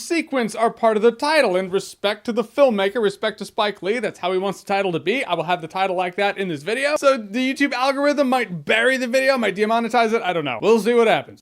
sequence are part of the title. In respect to the filmmaker, respect to Spike Lee, that's how he wants the title to be. I will have the title like that in this video. So the YouTube algorithm might bury the video, might demonetize it, I don't know. We'll see what happens.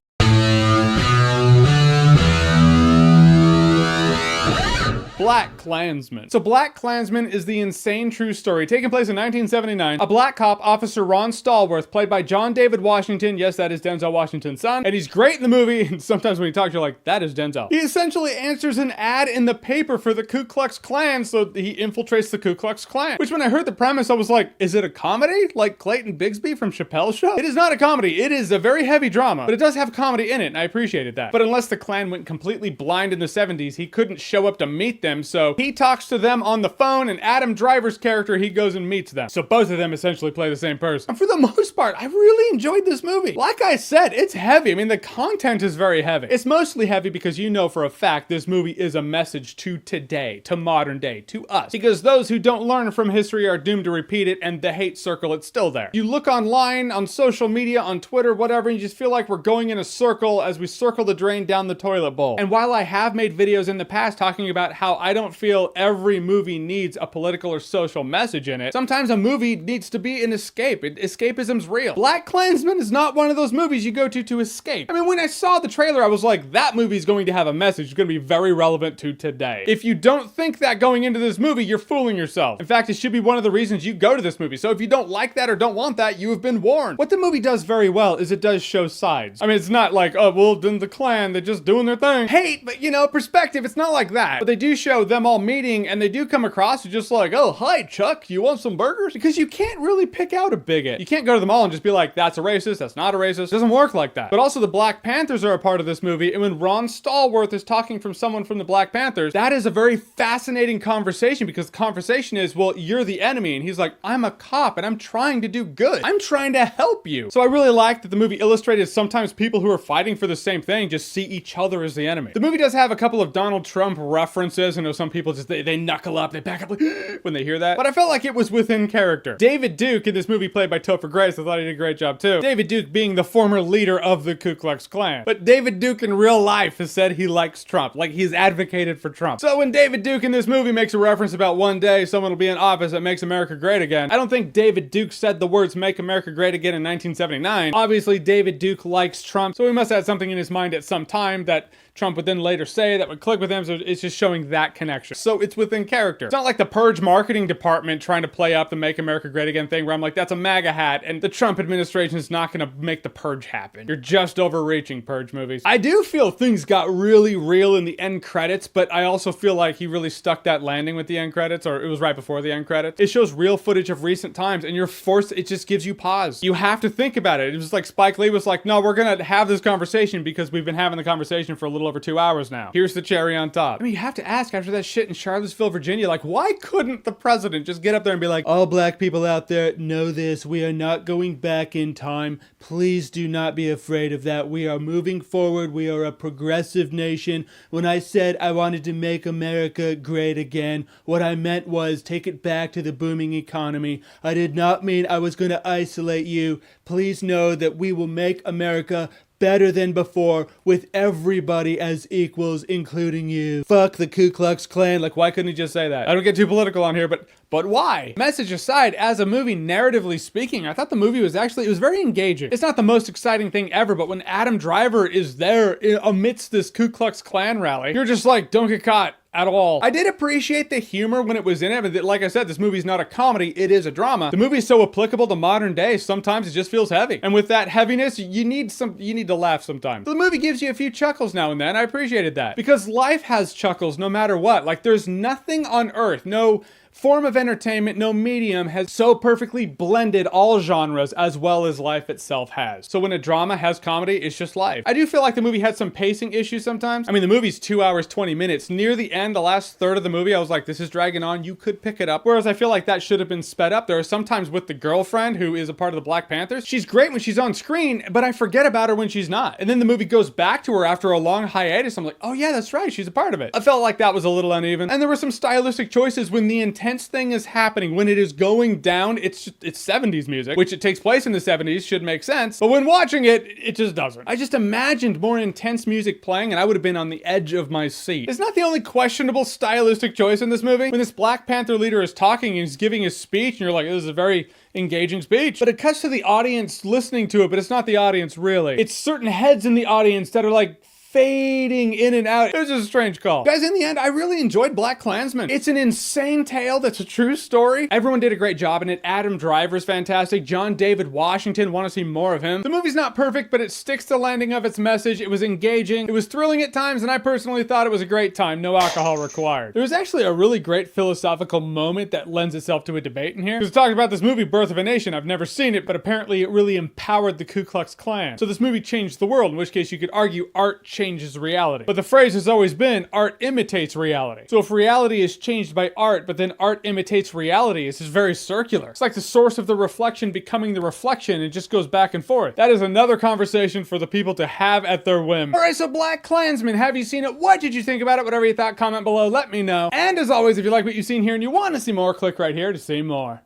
BlacKkKlansman. So BlacKkKlansman is the insane true story taking place in 1979. A black cop, Officer Ron Stallworth, played by John David Washington. Yes, that is Denzel Washington's son. And he's great in the movie. And sometimes when he talks, you're like, that is Denzel. He essentially answers an ad in the paper for the Ku Klux Klan, so he infiltrates the Ku Klux Klan. Which when I heard the premise, I was like, is it a comedy? Like Clayton Bigsby from Chappelle's Show? It is not a comedy. It is a very heavy drama, but it does have comedy in it, and I appreciated that. But unless the Klan went completely blind in the 70s, he couldn't show up to meet them, so he talks to them on the phone, and Adam Driver's character, he goes and meets them. So both of them essentially play the same person. And for the most part, I really enjoyed this movie. Like I said, it's heavy. I mean, the content is very heavy. It's mostly heavy because you know for a fact this movie is a message to today, to modern day, to us. Because those who don't learn from history are doomed to repeat it, and the hate circle, it's still there. You look online, on social media, on Twitter, whatever, and you just feel like we're going in a circle as we circle the drain down the toilet bowl. And while I have made videos in the past talking about how I don't feel every movie needs a political or social message in it, sometimes a movie needs to be an escape. Escapism's real. BlacKkKlansman is not one of those movies you go to escape. I mean, when I saw the trailer, I was like, that movie's going to have a message. It's going to be very relevant to today. If you don't think that going into this movie, you're fooling yourself. In fact, it should be one of the reasons you go to this movie. So if you don't like that or don't want that, you have been warned. What the movie does very well is it does show sides. I mean, it's not like, oh, well, then the Klan, they're just doing their thing. Hate, but you know, perspective, it's not like that. But they do show them all meeting, and they do come across as just like, oh, hi, Chuck, you want some burgers? Because you can't really pick out a bigot. You can't go to them all and just be like, that's a racist, that's not a racist. It doesn't work like that. But also the Black Panthers are a part of this movie, and when Ron Stallworth is talking from someone from the Black Panthers, that is a very fascinating conversation, because the conversation is, well, you're the enemy, and he's like, I'm a cop, and I'm trying to do good. I'm trying to help you. So I really like that the movie illustrated sometimes people who are fighting for the same thing just see each other as the enemy. The movie does have a couple of Donald Trump references. I know some people just, they knuckle up, they back up like, when they hear that. But I felt like it was within character. David Duke in this movie, played by Topher Grace, I thought he did a great job too. David Duke being the former leader of the Ku Klux Klan. But David Duke in real life has said he likes Trump. Like, he's advocated for Trump. So when David Duke in this movie makes a reference about one day someone will be in office that makes America great again, I don't think David Duke said the words "Make America Great Again" in 1979. Obviously, David Duke likes Trump, so he must have had something in his mind at some time that Trump would then later say that would click with him, so it's just showing that connection. So it's within character. It's not like the Purge marketing department trying to play up the Make America Great Again thing where I'm like, that's a MAGA hat, and the Trump administration is not gonna make the Purge happen. You're just overreaching, Purge movies. I do feel things got really real in the end credits, but I also feel like he really stuck that landing with the end credits, or it was right before the end credits. It shows real footage of recent times, and you're forced, it just gives you pause. You have to think about it. It was like Spike Lee was like, no, we're gonna have this conversation because we've been having the conversation for a little over 2 hours now. Here's the cherry on top. I mean, you have to ask after that shit in Charlottesville, Virginia, like, why couldn't the president just get up there and be like, all black people out there know this. We are not going back in time. Please do not be afraid of that. We are moving forward. We are a progressive nation. When I said I wanted to make America great again, what I meant was take it back to the booming economy. I did not mean I was going to isolate you. Please know that we will make America better than before with everybody as equals, including you. Fuck the Ku Klux Klan. Like, why couldn't he just say that? I don't get too political on here, but why? Message aside, as a movie, narratively speaking, I thought the movie was actually, it was very engaging. It's not the most exciting thing ever, but when Adam Driver is there amidst this Ku Klux Klan rally, you're just like, don't get caught at all. I did appreciate the humor when it was in it, but like I said, this movie's not a comedy, it is a drama. The movie's so applicable to modern day, sometimes it just feels heavy. And with that heaviness, you need to laugh sometimes. The movie gives you a few chuckles now and then. I appreciated that. Because life has chuckles no matter what. Like, there's nothing on earth, no form of entertainment, no medium has so perfectly blended all genres as well as life itself has. So when a drama has comedy, it's just life. I do feel like the movie had some pacing issues sometimes. I mean, the movie's 2 hours, 20 minutes. Near the end, the last third of the movie, I was like, this is dragging on. You could pick it up. Whereas I feel like that should have been sped up. There are sometimes with the girlfriend who is a part of the Black Panthers. She's great when she's on screen, but I forget about her when she's not. And then the movie goes back to her after a long hiatus. I'm like, oh yeah, that's right. She's a part of it. I felt like that was a little uneven. And there were some stylistic choices when the intense thing is happening, when it is going down, it's 70s music, which it takes place in the 70s, should make sense. But when watching it, it just doesn't. I just imagined more intense music playing and I would have been on the edge of my seat. It's not the only questionable stylistic choice in this movie. When this Black Panther leader is talking and he's giving his speech and you're like, this is a very engaging speech. But it cuts to the audience listening to it, but it's not the audience really. It's certain heads in the audience that are like fading in and out. It was just a strange call. Guys, in the end, I really enjoyed BlacKkKlansman. It's an insane tale that's a true story. Everyone did a great job in it. Adam Driver's fantastic. John David Washington, want to see more of him. The movie's not perfect, but it sticks to the landing of its message. It was engaging. It was thrilling at times, and I personally thought it was a great time. No alcohol required. There was actually a really great philosophical moment that lends itself to a debate in here. Because talking about this movie, Birth of a Nation, I've never seen it, but apparently it really empowered the Ku Klux Klan. So this movie changed the world, in which case you could argue art changes reality. But the phrase has always been, art imitates reality. So if reality is changed by art, but then art imitates reality, it's just very circular. It's like the source of the reflection becoming the reflection, and just goes back and forth. That is another conversation for the people to have at their whim. Alright, so BlacKkKlansman, have you seen it? What did you think about it? Whatever you thought, comment below, let me know. And as always, if you like what you've seen here and you want to see more, click right here to see more.